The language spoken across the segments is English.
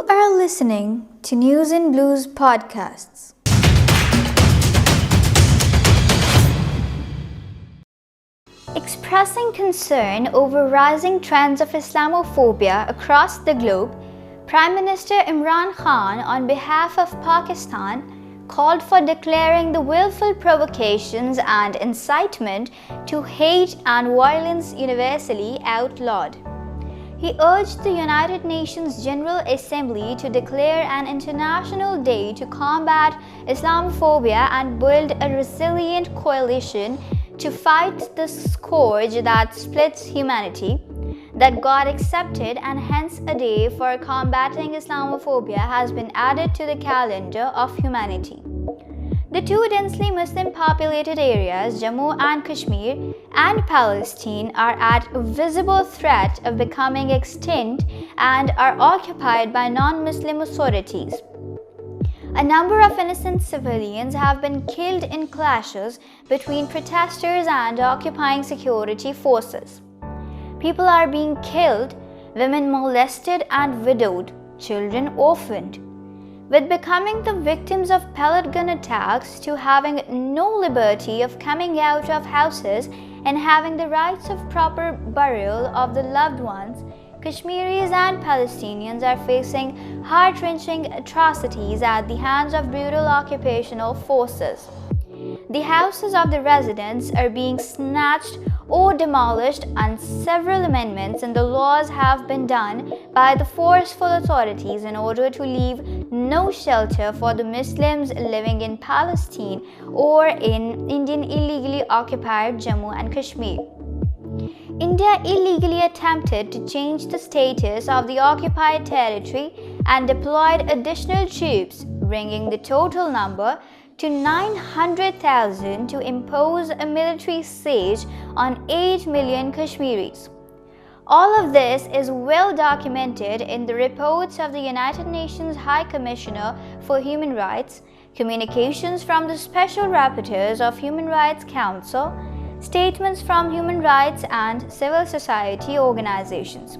You are listening to News in Blues podcasts. Expressing concern over rising trends of Islamophobia across the globe, Prime Minister Imran Khan, on behalf of Pakistan, called for declaring the willful provocations and incitement to hate and violence universally outlawed. He urged the United Nations General Assembly to declare an international day to combat Islamophobia and build a resilient coalition to fight the scourge that splits humanity. That God accepted, and hence a day for combating Islamophobia has been added to the calendar of humanity. The two densely Muslim populated areas, Jammu and Kashmir and Palestine, are at a visible threat of becoming extinct and are occupied by non-Muslim authorities. A number of innocent civilians have been killed in clashes between protesters and occupying security forces. People are being killed, women molested and widowed, children orphaned. With becoming the victims of pellet gun attacks to having no liberty of coming out of houses and having the rights of proper burial of the loved ones, Kashmiris and Palestinians are facing heart-wrenching atrocities at the hands of brutal occupational forces. The houses of the residents are being snatched or demolished, and several amendments in the laws have been done by the forceful authorities in order to leave no shelter for the Muslims living in Palestine or in Indian illegally occupied Jammu and Kashmir. India illegally attempted to change the status of the occupied territory and deployed additional troops, bringing the total number to 900,000 to impose a military siege on 8 million Kashmiris. All of this is well documented in the reports of the United Nations High Commissioner for Human Rights, communications from the Special Rapporteurs of Human Rights Council, statements from human rights and civil society organizations.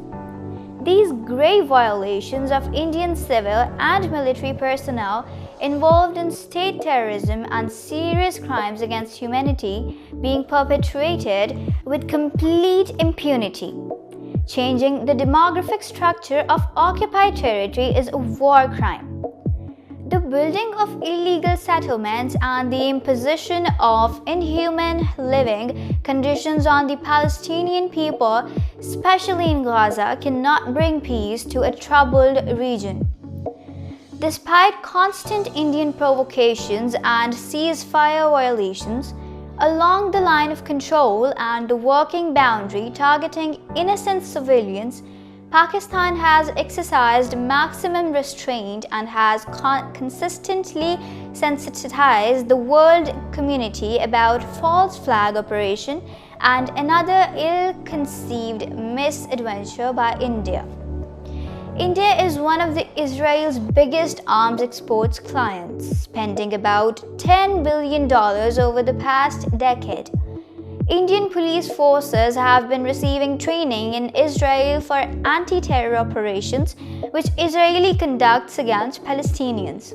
These grave violations of Indian civil and military personnel involved in state terrorism and serious crimes against humanity being perpetrated with complete impunity. Changing the demographic structure of occupied territory is a war crime. The building of illegal settlements and the imposition of inhuman living conditions on the Palestinian people, especially in Gaza, cannot bring peace to a troubled region. Despite constant Indian provocations and ceasefire violations along the line of control and the working boundary targeting innocent civilians, Pakistan has exercised maximum restraint and has consistently sensitized the world community about false flag operation and another ill-conceived misadventure by India. India is one of Israel's biggest arms exports clients, spending about $10 billion over the past decade. Indian police forces have been receiving training in Israel for anti-terror operations, which Israel conducts against Palestinians.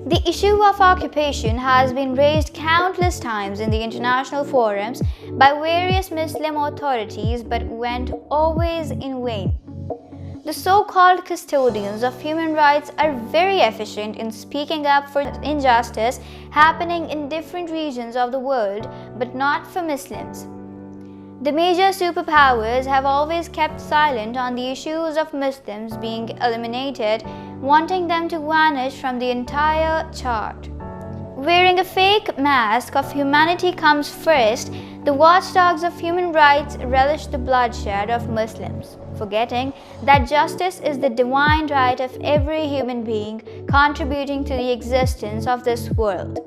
The issue of occupation has been raised countless times in the international forums by various Muslim authorities, but went always in vain. The so-called custodians of human rights are very efficient in speaking up for injustice happening in different regions of the world, but not for Muslims. The major superpowers have always kept silent on the issues of Muslims being eliminated, wanting them to vanish from the entire chart. Wearing a fake mask of humanity comes first, the watchdogs of human rights relish the bloodshed of Muslims, forgetting that justice is the divine right of every human being contributing to the existence of this world.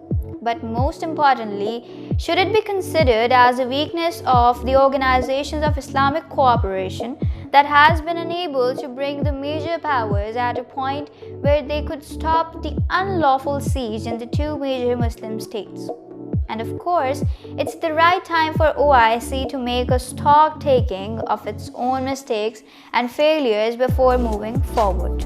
But most importantly, should it be considered as a weakness of the organizations of Islamic cooperation that has been unable to bring the major powers at a point where they could stop the unlawful siege in the two major Muslim states? And of course, it's the right time for OIC to make a stock taking of its own mistakes and failures before moving forward.